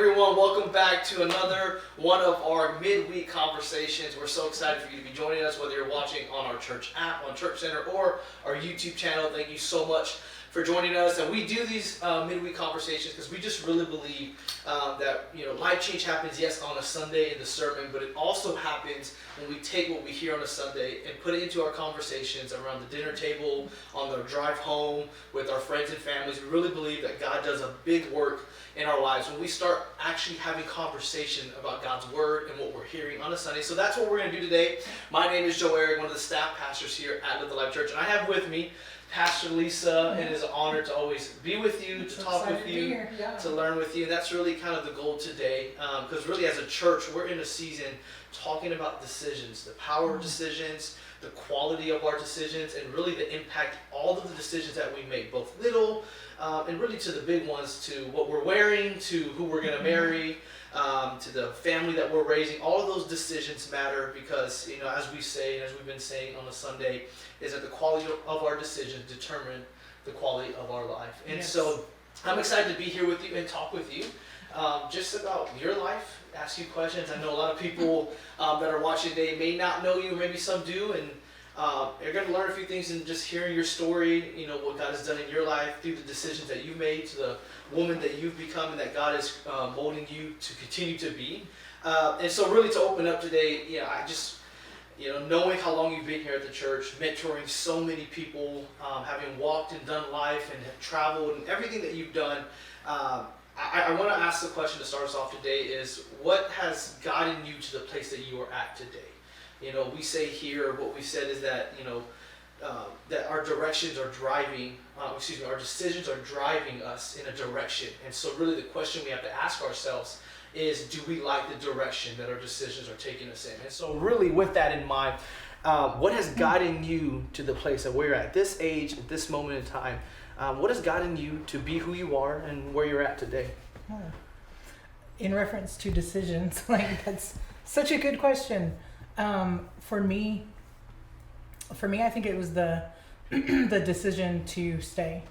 everyone, welcome back to another one of our midweek conversations. We're so excited for you to be joining us, whether you're watching on our church app, on Church Center, or our YouTube channel. Thank you so much for joining us. And we do these midweek conversations because we just really believe that life change happens, yes, on a Sunday in the sermon, but it also happens when we take what we hear on a Sunday and put it into our conversations around the dinner table, on the drive home, with our friends and families. We really believe that God does a big work in our lives when we start actually having conversation about God's Word and what we're hearing on a Sunday. So that's what we're going to do today. My name is Joe Eric, one of the staff pastors here at LTL.Church, and I have with me Pastor Lisa. It is an honor to always be with you, to talk with you, to learn with you. And that's really kind of the goal today, because really as a church, we're in a season talking about decisions, the power of decisions, the quality of our decisions, and really the impact all of the decisions that we make, both little and really to the big ones, to what we're wearing, to who we're going to marry, to the family that we're raising. All of those decisions matter because, as we say, and as we've been saying on a Sunday, is that the quality of our decisions determine the quality of our life. And so I'm excited to be here with you and talk with you just about your life, ask you questions. I know a lot of people that are watching today may not know you, maybe some do, and you're going to learn a few things in just hearing your story, what God has done in your life through the decisions that you made, to the woman that you've become and that God is molding you to continue to be. And so really to open up today, I just, knowing how long you've been here at the church, mentoring so many people, having walked and done life and have traveled and everything that you've done, I want to ask the question to start us off today is, what has gotten you to the place that you are at today? We say here, what we said is that, that our directions are driving, our decisions are driving us in a direction. And so really the question we have to ask ourselves is, do we like the direction that our decisions are taking us in? And so really with that in mind, what has gotten you to the place that we're at this age, at this moment in time? What has gotten you to be who you are and where you're at today? In reference to decisions, that's such a good question. For me, I think it was the the decision to stay.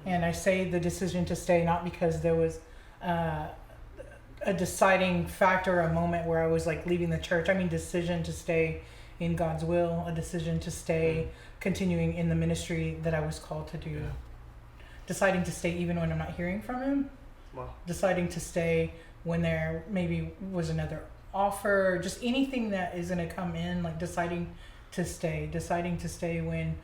And I say the decision to stay not because there was a deciding factor, a moment where I was leaving the church. I mean, decision to stay in God's will, a decision to stay continuing in the ministry that I was called to do. Deciding to stay even when I'm not hearing from Him. Wow. Deciding to stay when there maybe was another offer, just anything that is going to come in, deciding to stay when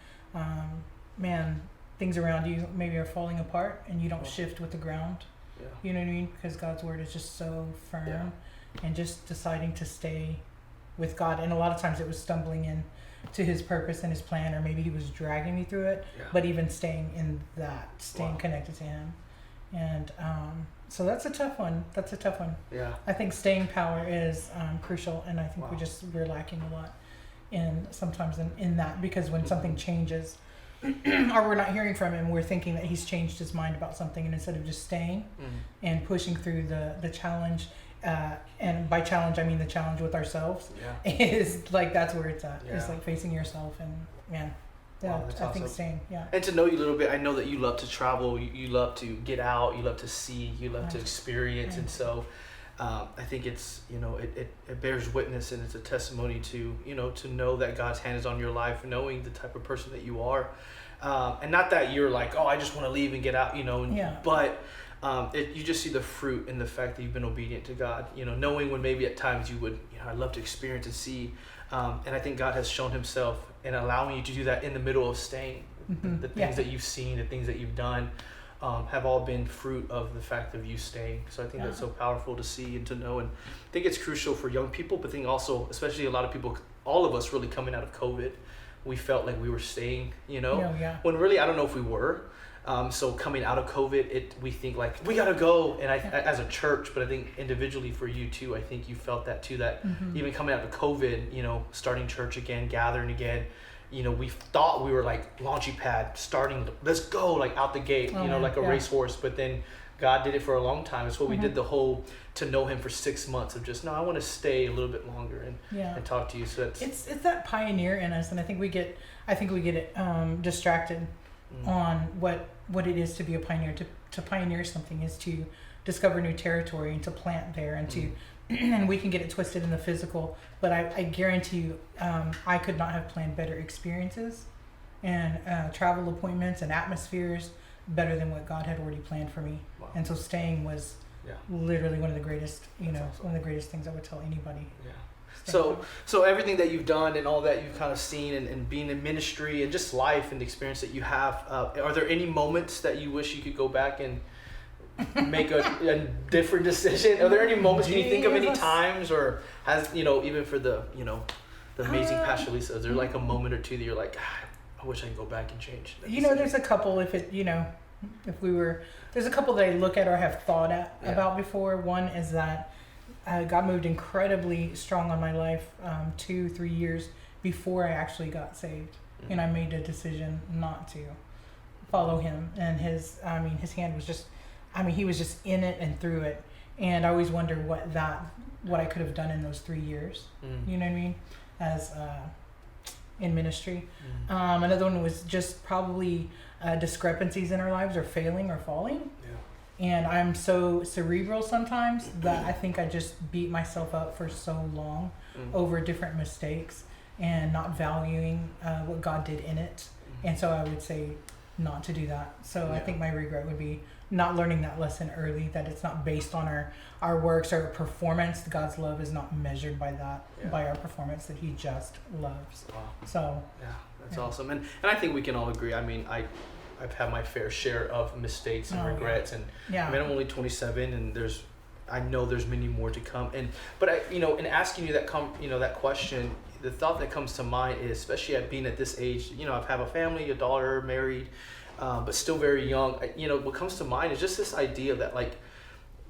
things around you maybe are falling apart and you don't shift with the ground. You know what I mean? Because God's Word is just so firm, and just deciding to stay with God. And a lot of times it was stumbling in to His purpose and His plan, or maybe He was dragging me through it, but even staying in that, staying connected to Him. And so that's a tough one. Yeah. I think staying power is crucial, and I think we're lacking a lot sometimes in that, because when something changes or we're not hearing from Him, we're thinking that He's changed His mind about something, and instead of just staying and pushing through the challenge, and by challenge I mean the challenge with ourselves, is that's where it's at. It's facing yourself, and I awesome. think staying, And to know you a little bit, I know that you love to travel, you love to get out, you love to see, you love to experience, and so I think it's, it bears witness, and it's a testimony to, to know that God's hand is on your life, knowing the type of person that you are, and not that you're I just want to leave and get out, but you just see the fruit in the fact that you've been obedient to God, knowing when maybe at times you would, I'd love to experience and see, and I think God has shown Himself in allowing you to do that in the middle of staying. The things that you've seen, the things that you've done, have all been fruit of the fact of you staying. So I think that's so powerful to see and to know. And I think it's crucial for young people, but I think also, especially a lot of people, all of us really coming out of COVID, we felt like we were staying, when really I don't know if we were. So coming out of COVID, we think we gotta go, and as a church, but I think individually for you too, I think you felt that too, that even coming out of COVID, starting church again, gathering again, we thought we were launching pad, starting, let's go, out the gate, a racehorse, but then God did it for a long time. It's what we did the whole, to know Him for 6 months of just, no, I want to stay a little bit longer and talk to you. So it's that pioneer in us, and I think we get distracted on what it is to be a pioneer. To pioneer something is to discover new territory and to plant there and to, and we can get it twisted in the physical, but I guarantee you, I could not have planned better experiences and travel appointments and atmospheres better than what God had already planned for me. Wow. And so staying was literally one of the greatest, one of the greatest things I would tell anybody. Yeah. So everything that you've done and all that you've kind of seen and being in ministry and just life and the experience that you have, are there any moments that you wish you could go back and make a different decision? Are there any moments, can you think of any times, or has, even for the amazing Pastor Lisa, is there like a moment or two that you're like, I wish I could go back and change that decision? There's a couple, there's a couple that I look at or have thought about before. One is that God moved incredibly strong on my life 2-3 years before I actually got saved. Mm-hmm. And I made a decision not to follow him. And his hand was just, he was just in it and through it. And I always wonder what I could have done in those 3 years. Mm-hmm. You know what I mean? As in ministry. Mm-hmm. Another one was just probably discrepancies in our lives, or failing or falling. And I'm so cerebral sometimes that I think I just beat myself up for so long over different mistakes and not valuing what God did in it. And so I would say not to do that. So I think my regret would be not learning that lesson early, that it's not based on our works or performance. God's love is not measured by that, by our performance, that he just loves. Wow. So that's awesome. And I think we can all agree. I've had my fair share of mistakes and regrets, and I'm only 27, and I know there's many more to come. But in asking you that question, the thought that comes to mind is, especially at being at this age, I have a family, a daughter, married, but still very young. What comes to mind is just this idea that, like,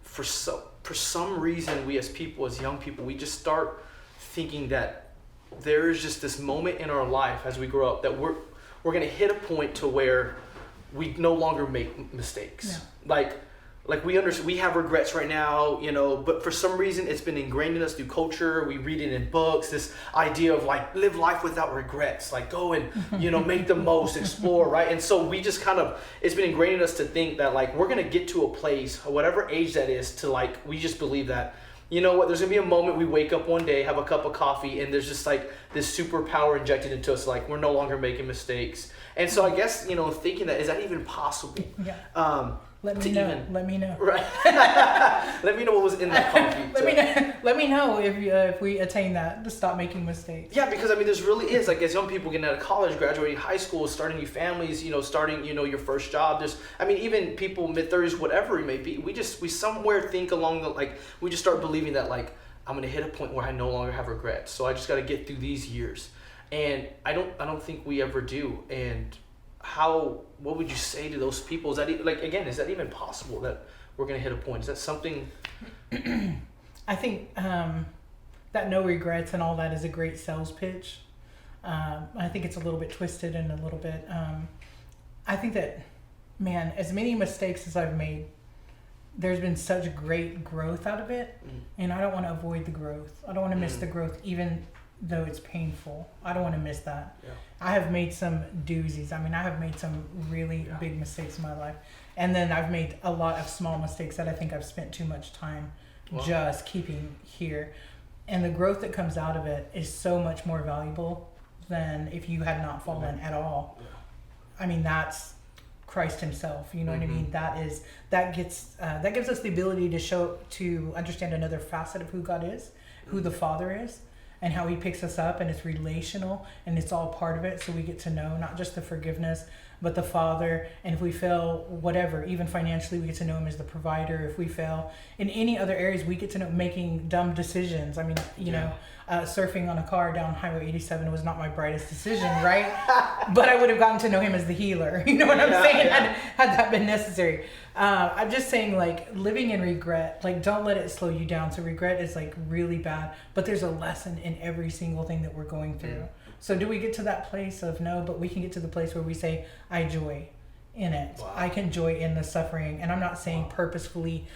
for some reason, we as young people, we just start thinking that there is just this moment in our life as we grow up that we're going to hit a point to where we no longer make mistakes. Yeah. Like we have regrets right now, but for some reason it's been ingrained in us through culture. We read it in books, this idea of like, live life without regrets, like go and, make the most, explore, right? And so we just it's been ingrained in us to think that, like, we're going to get to a place, whatever age that is, to, like, we just believe that, there's going to be a moment we wake up one day, have a cup of coffee, and there's just like this superpower injected into us, like we're no longer making mistakes. And so I guess, thinking that, is that even possible? Yeah. Let me know. Right. Let me know what was in that coffee. Let me know if we attain that, to stop making mistakes. Yeah, because there's really is, like, as young people getting out of college, graduating high school, starting new families, starting, your first job. Even people mid-30s, whatever it may be, we somewhere think along we just start believing that, like, I'm going to hit a point where I no longer have regrets. So I just got to get through these years. And I don't think we ever do. And what would you say to those people? Is that is that even possible that we're going to hit a point? Is that something? I think that no regrets and all that is a great sales pitch. I think it's a little bit twisted and a little bit. I think that, man, as many mistakes as I've made, there's been such great growth out of it, and I don't want to avoid the growth. I don't want to miss the growth, even though it's painful. I don't want to miss that. Yeah. I have made some doozies. I have made some really big mistakes in my life. And then I've made a lot of small mistakes that I think I've spent too much time just keeping here. And the growth that comes out of it is so much more valuable than if you had not fallen at all. Yeah. That's Christ himself. You know what I mean? That gives us the ability to understand another facet of who God is, who the Father is, and how he picks us up, and it's relational, and it's all part of it. So we get to know not just the forgiveness, but the Father. And if we fail, whatever, even financially, we get to know him as the provider. If we fail in any other areas, we get to know making dumb decisions. Surfing on a car down Highway 87 was not my brightest decision, right? But I would have gotten to know him as the healer. You know what I'm saying? Yeah. Had that been necessary. I'm just saying, like, living in regret, like, don't let it slow you down. So regret is, like, really bad, but there's a lesson in every single thing that we're going through. So do we get to that place of no, but we can get to the place where we say, I joy in it. Wow. I can joy in the suffering. And I'm not saying purposefully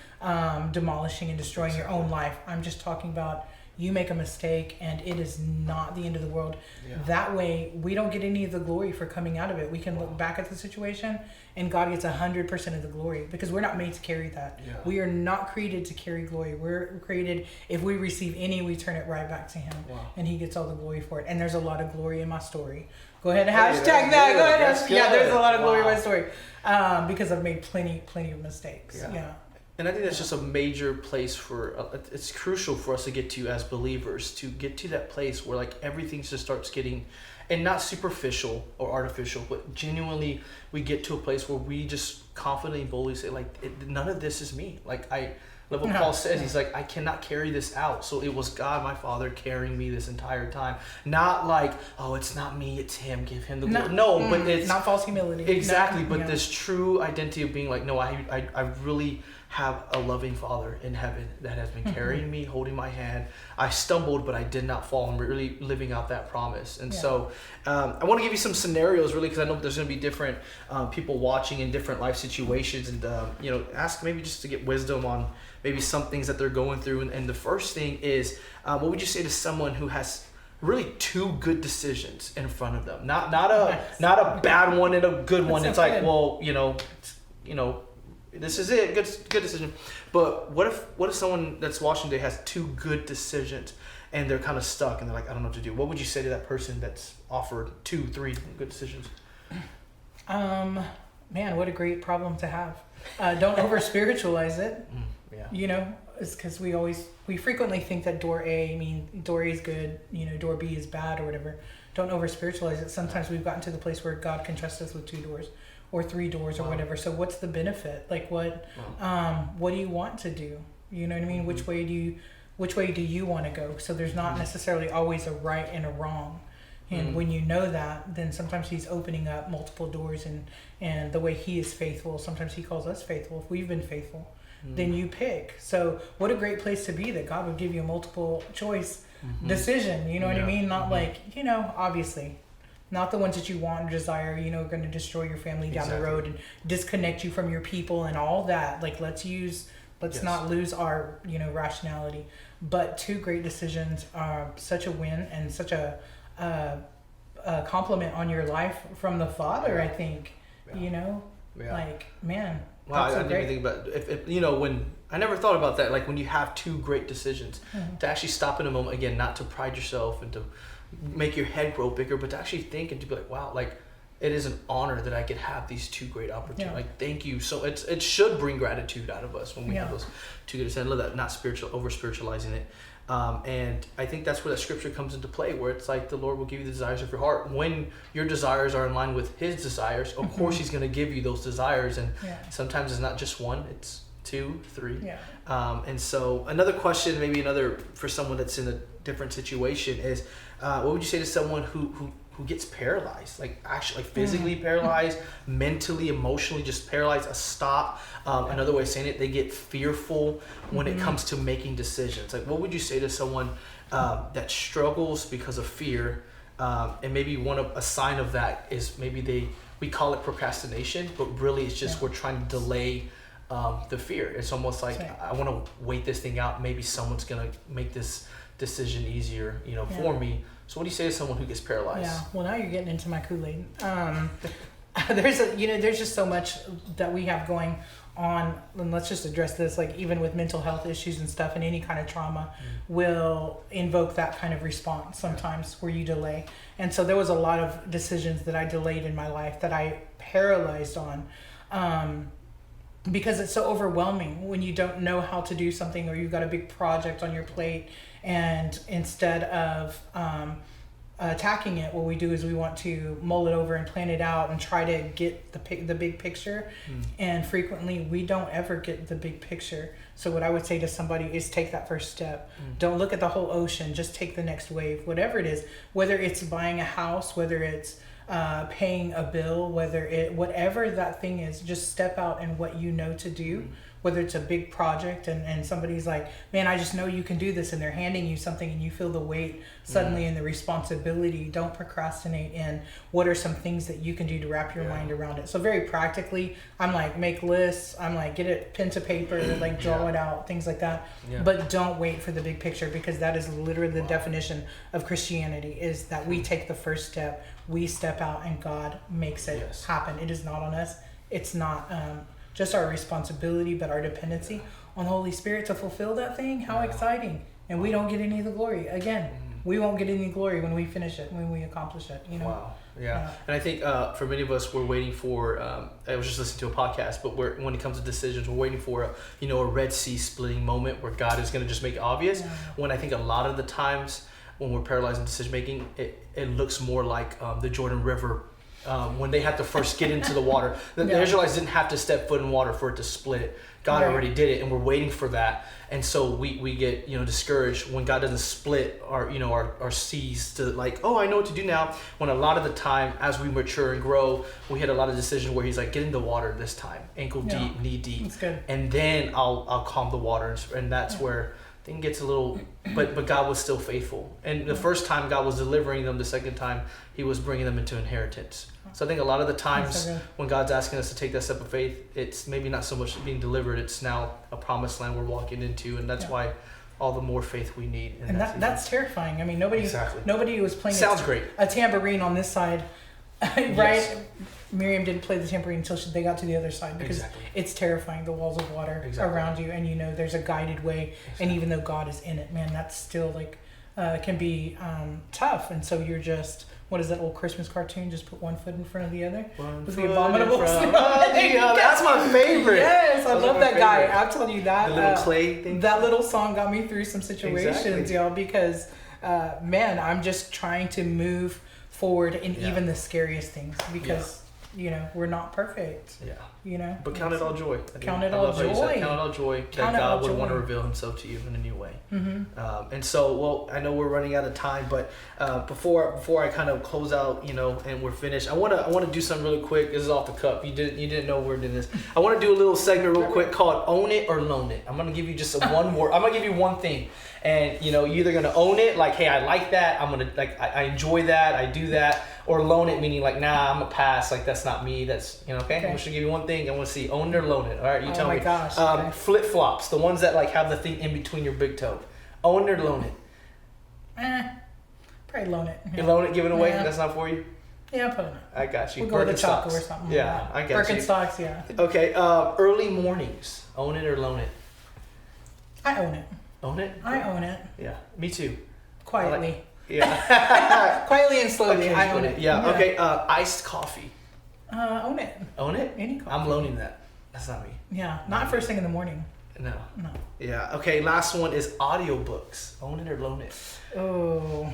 demolishing and destroying your own life. I'm just talking about you make a mistake and it is not the end of the world. Yeah. That way we don't get any of the glory for coming out of it. We can look back at the situation and God gets 100% of the glory, because we're not made to carry that. Yeah. We are not created to carry glory. We're created, if we receive any, we turn it right back to him. Wow. And he gets all the glory for it. And there's a lot of glory in my story. Go ahead and Hey, hashtag that's that. good. Go ahead. That's Yeah, good. there's a lot of glory in Wow. my story. Because I've made plenty of mistakes. Yeah. And I think that's just a major place for, it's crucial for us to get to as believers, to get to that place where like everything just starts getting, and not superficial or artificial, but genuinely we get to a place where we just confidently, boldly say like, none of this is me. Like I love what Paul says. He's like, I cannot carry this out. So it was God, my Father, carrying me this entire time. Not like, oh, it's not me, it's him, give him the glory. No, but it's not false humility. Exactly, No, but yeah. this true identity of being like, no, I really have a loving Father in heaven that has been carrying me, holding my hand. I stumbled, but I did not fall. I'm really living out that promise. And so I want to give you some scenarios, really, because I know there's going to be different people watching in different life situations, and ask maybe just to get wisdom on maybe some things that they're going through. And the first thing is, what would you say to someone who has really two good decisions in front of them? Not a bad one and a good one. It's like, good. well, this is it, good decision. But what if someone that's watching today has two good decisions and they're kind of stuck and they're like, I don't know what to do? What would you say to that person that's offered 2-3 good decisions? Man, what a great problem to have. Don't over spiritualize it. Yeah. It's because we frequently think that door A is good, door B is bad or whatever. Don't over spiritualize it. Sometimes we've gotten to the place where God can trust us with 2 doors or 3 doors or whatever. So what's the benefit? Like what do you want to do? You know what I mean? Which way do you want to go? So there's not necessarily always a right and a wrong. And when you know that, then sometimes he's opening up multiple doors, and the way he is faithful, sometimes he calls us faithful. If we've been faithful, then you pick. So what a great place to be, that God would give you a multiple choice decision. You know what I mean? Not like, obviously, not the ones that you want or desire, are going to destroy your family down the road and disconnect you from your people and all that. Like, let's not lose our, rationality. But 2 great decisions are such a win and such a compliment on your life from the Father, I think. Like, man. Wow, I didn't even think about if when I never thought about that. Like when you have 2 great decisions, to actually stop in a moment, again, not to pride yourself and to make your head grow bigger, but to actually think and to be like, wow, like it is an honor that I could have these 2 great opportunities. Yeah. Like, thank you. So it should bring gratitude out of us when we have those 2 good decisions. I love that, not over spiritualizing it. And I think that's where that scripture comes into play, where it's like the Lord will give you the desires of your heart. When your desires are in line with his desires, of course he's going to give you those desires. And sometimes it's not just 1, it's 2, 3. Yeah. And so another question, maybe for someone that's in a different situation is, what would you say to someone who gets paralyzed, like actually physically paralyzed, mentally, emotionally just paralyzed, a stop? Another way of saying it, they get fearful when it comes to making decisions. Like, what would you say to someone that struggles because of fear? And maybe a sign of that is maybe we call it procrastination, but really it's just we're trying to delay the fear. It's almost like, I want to wait this thing out. Maybe someone's going to make this decision easier, for me. So what do you say to someone who gets paralyzed? Yeah, well, now you're getting into my Kool-Aid. There's just so much that we have going on, and let's just address this, like even with mental health issues and stuff, and any kind of trauma will invoke that kind of response sometimes where you delay. And so there was a lot of decisions that I delayed in my life that I paralyzed on, because it's so overwhelming when you don't know how to do something, or you've got a big project on your plate, and instead of attacking it, what we do is we want to mull it over and plan it out and try to get the big picture. And frequently we don't ever get the big picture. So what I would say to somebody is take that first step. Don't look at the whole ocean, just take the next wave, whatever it is, whether it's buying a house, whether it's paying a bill, whatever that thing is, just step out in what you know to do, whether it's a big project and somebody's like, man, I just know you can do this, and they're handing you something and you feel the weight suddenly and the responsibility. Don't procrastinate. And what are some things that you can do to wrap your mind around it? So very practically, I'm like, make lists. I'm like, get it pen to paper, like draw it out, things like that. But don't wait for the big picture, because that is literally the definition of Christianity, is that we take the first step, we step out, and God makes it happen. It is not on us. It's not just our responsibility, but our dependency on the Holy Spirit to fulfill that thing. How exciting. And we don't get any of the glory. Again, we won't get any glory when we finish it, when we accomplish it, you know? Wow. Yeah. And I think for many of us, we're waiting for, I was just listening to a podcast, but when it comes to decisions, we're waiting for a Red Sea splitting moment where God is going to just make it obvious. When I think a lot of the times when we're paralyzed in decision making, it looks more like the Jordan River. When they had to first get into the water, the Israelites didn't have to step foot in water for it to split. God already did it, and we're waiting for that. And so we get discouraged when God doesn't split our seas to like, oh, I know what to do now. When a lot of the time, as we mature and grow, we had a lot of decisions where He's like, get in the water this time, ankle deep, knee deep, that's good. And then I'll calm the water, and that's where thing gets a little, but God was still faithful. And the first time God was delivering them, the second time He was bringing them into inheritance. So I think a lot of the times when God's asking us to take that step of faith, it's maybe not so much being delivered, it's now a promised land we're walking into, and that's why all the more faith we need. And that's terrifying. I mean, nobody was playing great. A tambourine on this side, right? Yes. Miriam didn't play the tambourine until they got to the other side, because it's terrifying, the walls of water around you, and there's a guided way, and even though God is in it, man, that's still like can be tough. And so you're just, what is that old Christmas cartoon? Just put one foot in front of the other. With the abominable. That's my favorite. Yes, I love that guy. I'll tell you that. The little clay thing. That little song got me through some situations, y'all, because man, I'm just trying to move forward in even the scariest things, because we're not perfect. But count it all joy. Count it all joy. Count it all joy that God would want to reveal Himself to you in a new way. And so, I know we're running out of time, but before I kind of close out, and we're finished, I want to do something really quick. This is off the cuff. You didn't know we're doing this. I want to do a little segment real quick called "Own It or Loan It." I'm gonna give you just one word. I'm gonna give you one thing. And you're either gonna own it, like, hey, I like that, I'm gonna I enjoy that, I do that, or loan it, meaning like, nah, I'm gonna pass, like that's not me, that's okay. I'm just gonna give you one thing. I want to see own it or loan it. All right, you tell me. Oh my gosh. Flip flops, the ones that like have the thing in between your big toe. Own it or loan it? Probably loan it. You loan it, give it away. That's not for you. Yeah, probably not. I got you. We'll go with the Choco or something. Yeah, I got you. Birkenstocks, yeah. Okay, early mornings. Own it or loan it? I own it. Own it? I own it. Yeah, me too. Quietly. Quietly and slowly. I own it. Yeah. Okay. Iced coffee. Own it. Own it? Any coffee. I'm loaning that. That's not me. Yeah. Not first thing in the morning. No. No. Yeah. Okay. Last one is audiobooks. Own it or loan it? Oh.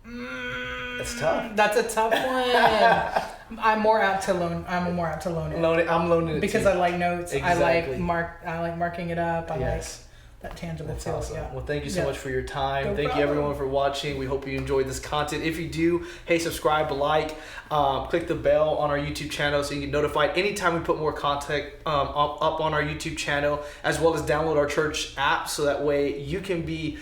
It's tough. That's a tough one. I'm more apt to loan it. Loan it. I'm loaning it because too. I like notes. Exactly. I like marking it up. I like that tangible feel. Awesome. Yeah. Well, thank you so much for your time. No Thank problem. you everyone for watching. We hope you enjoyed this content. If you do, hey, subscribe, like, click the bell on our YouTube channel so you get notified anytime we put more content up on our YouTube channel, as well as download our church app so that way you can be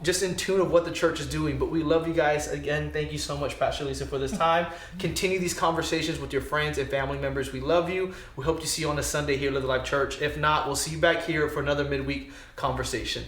just in tune of what the church is doing. But we love you guys. Again, thank you so much, Pastor Lisa, for this time. Continue these conversations with your friends and family members. We love you. We hope to see you on a Sunday here at LTL.Church. If not, we'll see you back here for another midweek conversation.